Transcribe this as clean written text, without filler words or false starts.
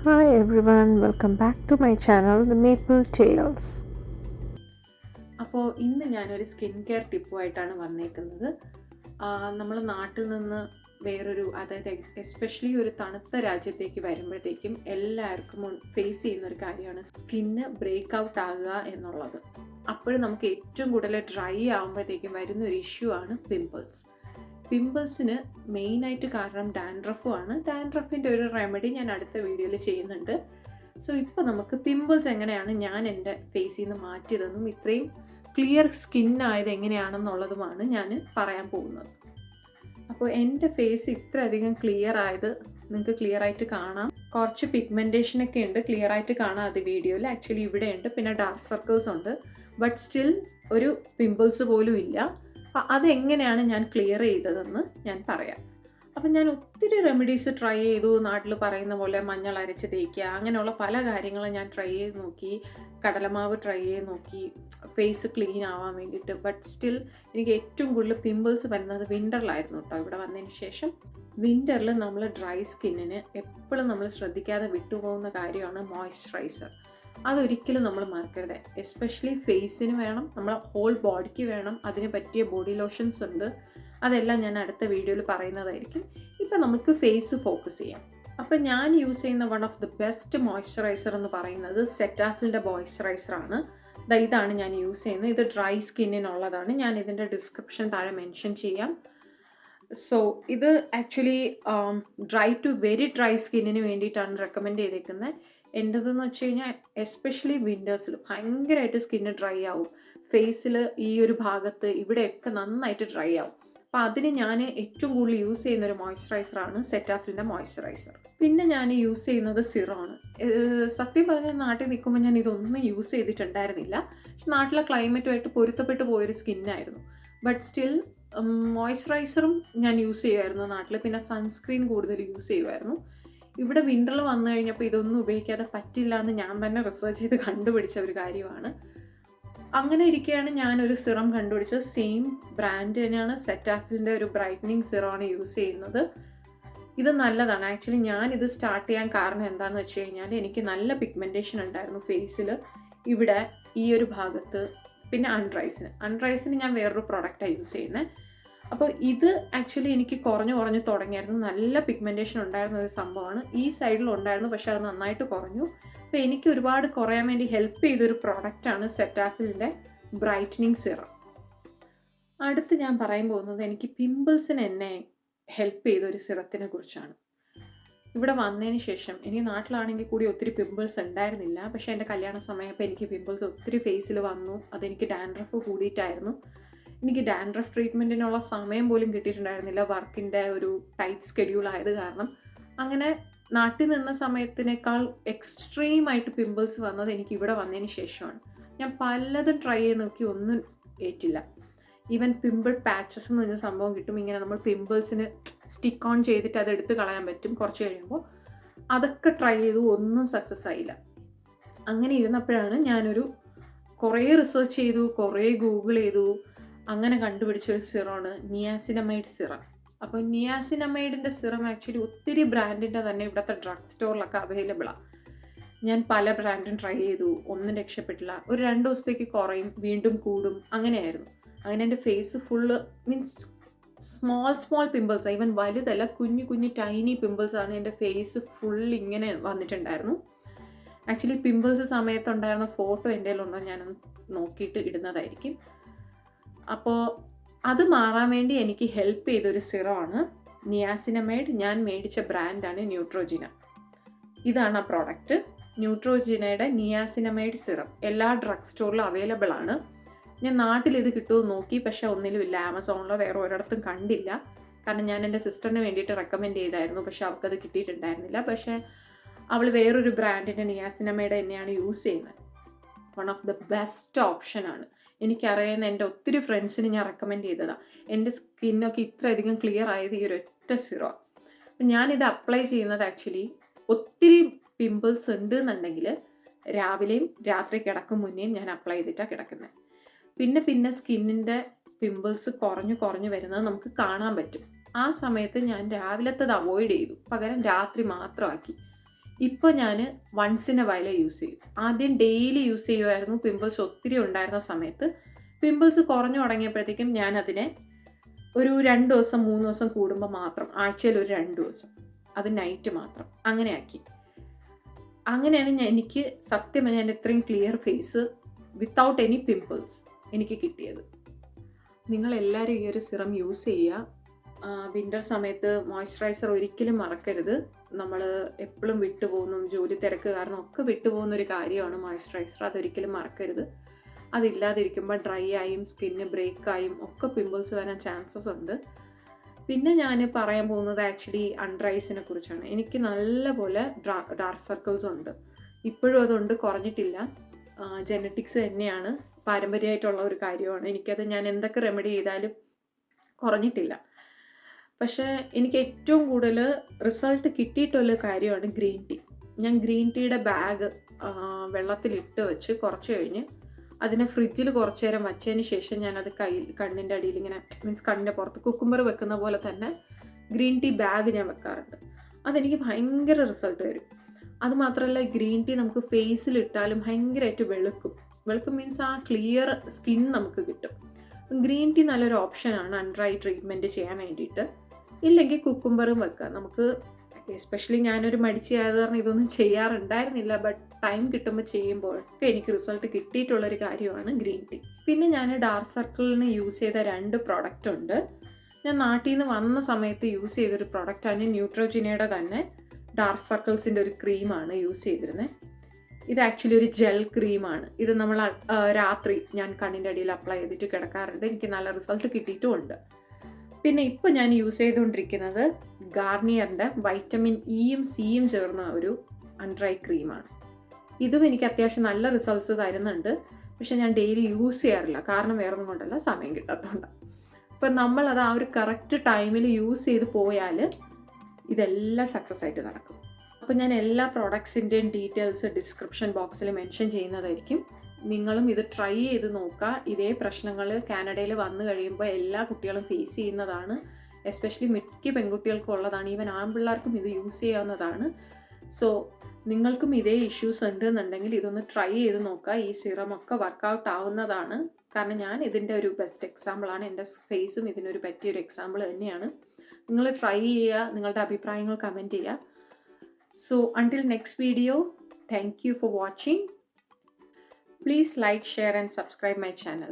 Hi everyone, welcome back to my channel, The Maple Tales. അപ്പോൾ ഇന്ന് ഞാനൊരു skin care ടിപ്പുമായിട്ടാണ് വന്നേക്കുന്നത്. നമ്മൾ നാട്ടിൽ നിന്ന് വേറൊരു, അതായത് എസ്പെഷ്യലി ഒരു തണുത്ത രാജ്യത്തേക്ക് വരുമ്പോഴത്തേക്കും എല്ലാവർക്കും ഫേസ് ചെയ്യുന്ന ഒരു കാര്യമാണ് സ്കിന്ന് ബ്രേക്ക് ഔട്ട് ആകുക എന്നുള്ളത്. അപ്പോഴും നമുക്ക് ഏറ്റവും കൂടുതൽ ഡ്രൈ ആകുമ്പോഴത്തേക്കും വരുന്ന ഒരു ഇഷ്യൂ ആണ് പിമ്പിൾസ്. പിമ്പിൾസിന് മെയിനായിട്ട് കാരണം ഡാൻഡ്രഫുമാണ്. ഡാൻഡ്രഫിൻ്റെ ഒരു റെമഡി ഞാൻ അടുത്ത വീഡിയോയിൽ ചെയ്യുന്നുണ്ട്. സോ ഇപ്പോൾ നമുക്ക് പിമ്പിൾസ് എങ്ങനെയാണ് ഞാൻ എൻ്റെ ഫേസിൽ നിന്ന് മാറ്റിയതെന്നും ഇത്രയും ക്ലിയർ സ്കിന്നായത് എങ്ങനെയാണെന്നുള്ളതുമാണ് ഞാൻ പറയാൻ പോകുന്നത്. അപ്പോൾ എൻ്റെ ഫേസ് ഇത്രയധികം ക്ലിയർ ആയത് നിങ്ങൾക്ക് ക്ലിയർ ആയിട്ട് കാണാം. കുറച്ച് പിഗ്മെൻറ്റേഷനൊക്കെ ഉണ്ട്, ക്ലിയർ ആയിട്ട് കാണാം അത് വീഡിയോയിൽ. ആക്ച്വലി ഇവിടെ ഉണ്ട്, പിന്നെ ഡാർക്ക് സർക്കിൾസ് ഉണ്ട്, ബട്ട് സ്റ്റിൽ ഒരു പിമ്പിൾസ് പോലും ഇല്ല. അപ്പം അതെങ്ങനെയാണ് ഞാൻ ക്ലിയർ ചെയ്തതെന്ന് ഞാൻ പറയാം. അപ്പം ഞാൻ ഒത്തിരി റെമഡീസ് ട്രൈ ചെയ്തു. നാട്ടിൽ പറയുന്ന പോലെ മഞ്ഞൾ അരച്ച് തേക്കുക, അങ്ങനെയുള്ള പല കാര്യങ്ങളും ഞാൻ ട്രൈ ചെയ്ത് നോക്കി. കടലമാവ് ട്രൈ ചെയ്ത് നോക്കി ഫേസ് ക്ലീൻ ആവാൻ വേണ്ടിയിട്ട്. ബട്ട് സ്റ്റിൽ എനിക്ക് ഏറ്റവും കൂടുതൽ പിമ്പിൾസ് വരുന്നത് വിൻ്ററിലായിരുന്നു കേട്ടോ. ഇവിടെ വന്നതിന് ശേഷം വിൻ്ററിൽ നമ്മൾ ഡ്രൈ സ്കിന്നിന് എപ്പോഴും നമ്മൾ ശ്രദ്ധിക്കാതെ വിട്ടുപോകുന്ന കാര്യമാണ് മോയ്സ്ചറൈസർ. അതൊരിക്കലും നമ്മൾ മറക്കരുത്. എസ്പെഷ്യലി ഫേസിന് വേണം, നമ്മളെ ഹോൾ ബോഡിക്ക് വേണം. അതിന് പറ്റിയ ബോഡി ലോഷൻസ് ഉണ്ട്, അതെല്ലാം ഞാൻ അടുത്ത വീഡിയോയിൽ പറയുന്നതായിരിക്കും. ഇപ്പം നമുക്ക് ഫേസ് ഫോക്കസ് ചെയ്യാം. അപ്പം ഞാൻ യൂസ് ചെയ്യുന്ന one of the best moisturiser എന്ന് പറയുന്നത് സെറ്റാഫിലിൻ്റെ മോയ്സ്ചറൈസറാണ്. ഇതാണ് ഞാൻ യൂസ് ചെയ്യുന്നത്. ഇത് ഡ്രൈ സ്കിന്നിനുള്ളതാണ്. ഞാൻ ഇതിൻ്റെ ഡിസ്ക്രിപ്ഷൻ താഴെ മെൻഷൻ ചെയ്യാം. സോ ഇത് actually dry to very dry സ്കിന്നിന് വേണ്ടിയിട്ടാണ് റെക്കമെൻഡ് ചെയ്തേക്കുന്നത്. എൻ്റെതെന്ന് വെച്ച് കഴിഞ്ഞാൽ എസ്പെഷ്യലി വിൻ്റേഴ്സിൽ ഭയങ്കരമായിട്ട് സ്കിന്ന് ഡ്രൈ ആവും. ഫേസിൽ ഈ ഒരു ഭാഗത്ത് ഇവിടെയൊക്കെ നന്നായിട്ട് ഡ്രൈ ആവും. അപ്പോൾ അതിന് ഞാൻ ഏറ്റവും കൂടുതൽ യൂസ് ചെയ്യുന്ന ഒരു മോയ്സ്ചറൈസറാണ് സെറ്റാഫിലിൻ്റെ മോയ്സ്ചറൈസർ. പിന്നെ ഞാൻ യൂസ് ചെയ്യുന്നത് സിറമാണ്. സത്യം പറഞ്ഞാൽ നാട്ടിൽ നിൽക്കുമ്പോൾ ഞാൻ ഇതൊന്നും യൂസ് ചെയ്തിട്ടുണ്ടായിരുന്നില്ല. പക്ഷെ നാട്ടിലെ ക്ലൈമറ്റുമായിട്ട് പൊരുത്തപ്പെട്ട് പോയൊരു സ്കിന്നായിരുന്നു. ബട്ട് സ്റ്റിൽ മോയ്സ്ചറൈസറും ഞാൻ യൂസ് ചെയ്യുമായിരുന്നു നാട്ടിൽ. പിന്നെ സൺസ്ക്രീൻ കൂടുതൽ യൂസ് ചെയ്യുമായിരുന്നു. ഇവിടെ വിൻ്ററിൽ വന്നു കഴിഞ്ഞപ്പോൾ ഇതൊന്നും ഉപയോഗിക്കാതെ പറ്റില്ല എന്ന് ഞാൻ തന്നെ റിസർച്ച് ചെയ്ത് കണ്ടുപിടിച്ച ഒരു കാര്യമാണ്. അങ്ങനെ ഇരിക്കുകയാണ് ഞാനൊരു സിറം കണ്ടുപിടിച്ചത്. സെയിം ബ്രാൻഡ് തന്നെയാണ്, സെറ്റാഫിലിൻ്റെ ഒരു ബ്രൈറ്റനിങ് സിറമാണ് യൂസ് ചെയ്യുന്നത്. ഇത് നല്ലതാണ്. ആക്ച്വലി ഞാനിത് സ്റ്റാർട്ട് ചെയ്യാൻ കാരണം എന്താണെന്ന് വെച്ച് കഴിഞ്ഞാൽ എനിക്ക് നല്ല പിഗ്മെൻറ്റേഷൻ ഉണ്ടായിരുന്നു ഫേസിൽ, ഇവിടെ ഈ ഒരു ഭാഗത്ത്. പിന്നെ അൺഡ്രൈസിന് ഞാൻ വേറൊരു പ്രോഡക്റ്റാണ് യൂസ് ചെയ്യുന്നത്. അപ്പോൾ ഇത് ആക്ച്വലി എനിക്ക് കുറഞ്ഞു തുടങ്ങിയായിരുന്നു. നല്ല പിഗ്മെൻറ്റേഷൻ ഉണ്ടായിരുന്ന ഒരു സംഭവമാണ്. ഈ സൈഡിൽ ഉണ്ടായിരുന്നു, പക്ഷേ അത് നന്നായിട്ട് കുറഞ്ഞു. അപ്പോൾ എനിക്ക് ഒരുപാട് കുറയാൻ വേണ്ടി ഹെൽപ്പ് ചെയ്തൊരു പ്രോഡക്റ്റാണ് സെറ്റാഫിലിൻ്റെ ബ്രൈറ്റനിങ് സിറം. അടുത്ത് ഞാൻ പറയാൻ പോകുന്നത് എനിക്ക് പിമ്പിൾസിന് എന്നെ ഹെൽപ്പ് ചെയ്തൊരു സിറത്തിനെ കുറിച്ചാണ്. ഇവിടെ വന്നതിന് ശേഷം എനിക്ക് നാട്ടിലാണെങ്കിൽ കൂടി ഒത്തിരി പിമ്പിൾസ് ഉണ്ടായിരുന്നില്ല. പക്ഷേ എൻ്റെ കല്യാണ സമയപ്പോൾ എനിക്ക് പിമ്പിൾസ് ഒത്തിരി ഫേസിൽ വന്നു. അതെനിക്ക് ഡാൻഡ്രഫ് കൂടിയിട്ടായിരുന്നു. എനിക്ക് ഡാൻഡ്രഫ് ട്രീറ്റ്മെൻറ്റിനുള്ള സമയം പോലും കിട്ടിയിട്ടുണ്ടായിരുന്നില്ല, വർക്കിൻ്റെ ഒരു ടൈറ്റ് സ്കെഡ്യൂൾ ആയത് കാരണം. അങ്ങനെ നാട്ടിൽ നിന്ന സമയത്തിനേക്കാൾ എക്സ്ട്രീമായിട്ട് പിമ്പിൾസ് വന്നത് എനിക്ക് ഇവിടെ വന്നതിന് ശേഷമാണ്. ഞാൻ പലതും ട്രൈ ചെയ്ത് നോക്കി, ഒന്നും ഏറ്റില്ല. ഈവൻ പിമ്പിൾ പാച്ചസ് എന്ന് പറഞ്ഞ സംഭവം കിട്ടും. ഇങ്ങനെ നമ്മൾ പിമ്പിൾസിന് സ്റ്റിക്ക് ഓൺ ചെയ്തിട്ട് അത് എടുത്ത് കളയാൻ പറ്റും കുറച്ച് കഴിയുമ്പോൾ. അതൊക്കെ ട്രൈ ചെയ്തു, ഒന്നും സക്സസ് ആയില്ല. അങ്ങനെ ഇരുന്നപ്പോഴാണ് ഞാനൊരു കുറേ റിസർച്ച് ചെയ്തു, കുറേ ഗൂഗിൾ ചെയ്തു, അങ്ങനെ കണ്ടുപിടിച്ചൊരു സിറമാണ് നിയാസിനമൈഡ് സിറം. അപ്പോൾ നിയാസിനമൈഡിൻ്റെ സിറം ആക്ച്വലി ഒത്തിരി ബ്രാൻഡിൻ്റെ തന്നെ ഇവിടുത്തെ ഡ്രഗ് സ്റ്റോറിലൊക്കെ അവൈലബിളാണ്. ഞാൻ പല ബ്രാൻഡും ട്രൈ ചെയ്തു, ഒന്നും രക്ഷപ്പെട്ടില്ല. ഒരു 2 ദിവസത്തേക്ക് കുറയും, വീണ്ടും കൂടും, അങ്ങനെയായിരുന്നു. അങ്ങനെ എൻ്റെ face full means small pimples, even വലുതല്ല, കുഞ്ഞു ടൈനി പിമ്പിൾസാണ്. എൻ്റെ ഫേസ് ഫുൾ ഇങ്ങനെ വന്നിട്ടുണ്ടായിരുന്നു. ആക്ച്വലി പിമ്പിൾസ് സമയത്തുണ്ടായിരുന്ന ഫോട്ടോ എൻ്റെ കയ്യിലുണ്ടോ ഞാനൊന്ന് നോക്കിയിട്ട് ഇടുന്നതായിരിക്കും. അപ്പോൾ അത് മാറാൻ വേണ്ടി എനിക്ക് ഹെൽപ്പ് ചെയ്തൊരു സിറമാണ് നിയാസിനമൈഡ്. ഞാൻ മേടിച്ച ബ്രാൻഡാണ് ന്യൂട്രോജിന. ഇതാണ് ആ പ്രോഡക്റ്റ്, ന്യൂട്രോജിനയുടെ നിയാസിനമൈഡ് സിറം. എല്ലാ ഡ്രഗ് സ്റ്റോറിലും അവൈലബിൾ ആണ്. ഞാൻ നാട്ടിൽ ഇത് കിട്ടുമോ നോക്കി, പക്ഷേ ഒന്നിലും ഇല്ല. ആമസോണിലോ വേറെ ഒരിടത്തും കണ്ടില്ല. കാരണം ഞാൻ എൻ്റെ സിസ്റ്ററിന് വേണ്ടിയിട്ട് റെക്കമെൻഡ് ചെയ്തായിരുന്നു, പക്ഷേ അവൾക്കത് കിട്ടിയിട്ടുണ്ടായിരുന്നില്ല. പക്ഷേ അവൾ വേറൊരു ബ്രാൻഡിൻ്റെ നിയാസിനമൈഡ് തന്നെയാണ് യൂസ് ചെയ്യുന്നത്. വൺ ഓഫ് ദ ബെസ്റ്റ് ഓപ്ഷനാണ്. എനിക്കറിയുന്ന എൻ്റെ ഒത്തിരി ഫ്രണ്ട്സിന് ഞാൻ റെക്കമെൻഡ് ചെയ്തതാണ്. എൻ്റെ സ്കിന്നൊക്കെ ഇത്രയധികം ക്ലിയർ ആയത് ഈ ഒരു ഒറ്റ സിറം. അപ്പം ഞാനിത് അപ്ലൈ ചെയ്യുന്നത് ആക്ച്വലി ഒത്തിരി പിമ്പിൾസ് ഉണ്ട് എന്നുണ്ടെങ്കിൽ രാവിലെയും രാത്രി കിടക്കും മുന്നേയും ഞാൻ അപ്ലൈ ചെയ്തിട്ടാണ് കിടക്കുന്നത്. പിന്നെ സ്കിന്നിൻ്റെ പിമ്പിൾസ് കുറഞ്ഞു വരുന്നത് നമുക്ക് കാണാൻ പറ്റും. ആ സമയത്ത് ഞാൻ രാവിലത്തത് അവോയ്ഡ് ചെയ്തു, പകരം രാത്രി മാത്രമാക്കി. ഇപ്പോൾ ഞാൻ once in a while use ചെയ്യും. ആദ്യം ഡെയിലി യൂസ് ചെയ്യുമായിരുന്നു. പിമ്പിൾസ് ഒത്തിരി ഉണ്ടായിരുന്ന സമയത്ത് പിമ്പിൾസ് കുറഞ്ഞു തുടങ്ങിയപ്പോഴത്തേക്കും ഞാനതിനെ ഒരു 2 ദിവസം 3 ദിവസം കൂടുമ്പോൾ മാത്രം, ആഴ്ചയിൽ ഒരു 2 ദിവസം, അത് നൈറ്റ് മാത്രം അങ്ങനെയാക്കി. അങ്ങനെയാണ് എനിക്ക് സത്യം ഞാൻ ഇത്രയും clear face without any pimples എനിക്ക് കിട്ടിയത്. നിങ്ങളെല്ലാവരും ഈ ഒരു സിറം യൂസ് ചെയ്യുക. വിൻ്റർ സമയത്ത് മോയ്സ്ചറൈസർ ഒരിക്കലും മറക്കരുത്. നമ്മൾ എപ്പോഴും വിട്ടുപോകുന്നു, ജോലി തിരക്ക് കാരണം ഒക്കെ വിട്ടുപോകുന്നൊരു കാര്യമാണ് മോയ്സ്ചറൈസർ. അതൊരിക്കലും മറക്കരുത്. അതില്ലാതിരിക്കുമ്പോൾ ഡ്രൈ ആയും സ്കിന്ന് ബ്രേക്കായും ഒക്കെ പിമ്പിൾസ് വരാൻ ചാൻസസ് ഉണ്ട്. പിന്നെ ഞാൻ പറയാൻ പോകുന്നത് ആക്ച്വലി അണ്ടർ ഐസിനെ കുറിച്ചാണ്. എനിക്ക് നല്ലപോലെ ഡാർക്ക് സർക്കിൾസ് ഉണ്ട്. ഇപ്പോഴും അതുണ്ട്, കുറഞ്ഞിട്ടില്ല. ജെനറ്റിക്സ് തന്നെയാണ്, പാരമ്പര്യമായിട്ടുള്ള ഒരു കാര്യമാണ്. എനിക്കത് ഞാൻ എന്തൊക്കെ റെമഡി ചെയ്താലും കുറഞ്ഞിട്ടില്ല. പക്ഷേ എനിക്ക് ഏറ്റവും കൂടുതൽ റിസൾട്ട് കിട്ടിയിട്ടുള്ള കാര്യമാണ് ഗ്രീൻ ടീ. ഞാൻ ഗ്രീൻ ടീയുടെ ബാഗ് വെള്ളത്തിലിട്ട് വെച്ച് കുറച്ച് കഴിഞ്ഞ് അതിനെ ഫ്രിഡ്ജിൽ കുറച്ച് നേരം വച്ചതിന് ശേഷം ഞാനത് കണ്ണിൻ്റെ അടിയിൽ ഇങ്ങനെ, മീൻസ് കണ്ണിൻ്റെ പുറത്ത് കുക്കുംബർ വെക്കുന്ന പോലെ തന്നെ ഗ്രീൻ ടീ ബാഗ് ഞാൻ വെക്കാറുണ്ട്. അതെനിക്ക് ഭയങ്കര റിസൾട്ട് തരും. അതുമാത്രമല്ല ഗ്രീൻ ടീ നമുക്ക് ഫേസിലിട്ടാലും ഭയങ്കരമായിട്ട് വെളുക്കും മീൻസ് ആ ക്ലിയർ സ്കിൻ നമുക്ക് കിട്ടും. ഗ്രീൻ ടീ നല്ലൊരു ഓപ്ഷനാണ് അണ്ടർ ഐ ട്രീറ്റ്മെൻറ്റ് ചെയ്യാൻ വേണ്ടിയിട്ട്. ഇല്ലെങ്കിൽ കുക്കുംബറും വെക്കുക. നമുക്ക് എസ്പെഷ്യലി ഞാനൊരു മടിച്ചായത് കാരണം ഇതൊന്നും ചെയ്യാറുണ്ടായിരുന്നില്ല. ബട്ട് ടൈം കിട്ടുമ്പോൾ ചെയ്യുമ്പോഴൊക്കെ എനിക്ക് റിസൾട്ട് കിട്ടിയിട്ടുള്ളൊരു കാര്യമാണ് ഗ്രീൻ ടീ. പിന്നെ ഞാൻ ഡാർക്ക് സർക്കിളിന് യൂസ് ചെയ്ത 2 പ്രോഡക്റ്റ് ഉണ്ട്. ഞാൻ നാട്ടിൽ നിന്ന് വന്ന സമയത്ത് യൂസ് ചെയ്തൊരു പ്രോഡക്റ്റാണ് ന്യൂട്രോജിനയുടെ തന്നെ ഡാർക്ക് സർക്കിൾസിൻ്റെ ഒരു ക്രീമാണ് യൂസ് ചെയ്തിരുന്നത്. ഇത് ആക്ച്വലി ഒരു ജെൽ ക്രീമാണ്. ഇത് നമ്മൾ രാത്രി ഞാൻ കണ്ണിൻ്റെ അടിയിൽ അപ്ലൈ ചെയ്തിട്ട് കിടക്കാറുണ്ട്. എനിക്ക് നല്ല റിസൾട്ട് കിട്ടിയിട്ടുമുണ്ട്. പിന്നെ ഇപ്പോൾ ഞാൻ യൂസ് ചെയ്തുകൊണ്ടിരിക്കുന്നത് ഗാർണിയറിൻ്റെ വൈറ്റമിൻ ഇയും സിയും ചേർന്ന ഒരു അണ്ടർ ഐ ക്രീമാണ്. ഇതും എനിക്ക് അത്യാവശ്യം നല്ല റിസൾട്ട്സ് തരുന്നുണ്ട്. പക്ഷെ ഞാൻ ഡെയിലി യൂസ് ചെയ്യാറില്ല. കാരണം വേറൊന്നും കൊണ്ടല്ല, സമയം കിട്ടാത്തതുകൊണ്ടാണ്. അപ്പം നമ്മളത് ആ ഒരു കറക്റ്റ് ടൈമിൽ യൂസ് ചെയ്ത് പോയാൽ ഇതെല്ലാം സക്സസ് ആയിട്ട് നടക്കും. അപ്പോൾ ഞാൻ എല്ലാ പ്രോഡക്ട്സിൻ്റെയും ഡീറ്റെയിൽസ് ഡിസ്ക്രിപ്ഷൻ ബോക്സിൽ മെൻഷൻ ചെയ്യുന്നതായിരിക്കും. നിങ്ങളും ഇത് ട്രൈ ചെയ്ത് നോക്കുക. ഇതേ പ്രശ്നങ്ങൾ കാനഡയിൽ വന്നു കഴിയുമ്പോൾ എല്ലാ കുട്ടികളും ഫേസ് ചെയ്യുന്നതാണ്. എസ്പെഷ്യലി മിക്ക പെൺകുട്ടികൾക്കും ഉള്ളതാണ്. ഈവൻ ആൺപിള്ളേർക്കും ഇത് യൂസ് ചെയ്യാവുന്നതാണ്. സോ നിങ്ങൾക്കും ഇതേ ഇഷ്യൂസ് ഉണ്ട് എന്നുണ്ടെങ്കിൽ ഇതൊന്ന് ട്രൈ ചെയ്ത് നോക്കുക. ഈ സിറമൊക്കെ വർക്കൗട്ട് ആവുന്നതാണ്. കാരണം ഞാൻ ഇതിൻ്റെ ഒരു ബെസ്റ്റ് എക്സാമ്പിളാണ്. എൻ്റെ ഫേസും ഇതിനൊരു പറ്റിയൊരു എക്സാമ്പിൾ തന്നെയാണ്. നിങ്ങൾ ട്രൈ ചെയ്യുക, നിങ്ങളുടെ അഭിപ്രായങ്ങൾ കമൻറ്റ് ചെയ്യുക. So until next video, thank you for watching. Please like, share and subscribe my channel.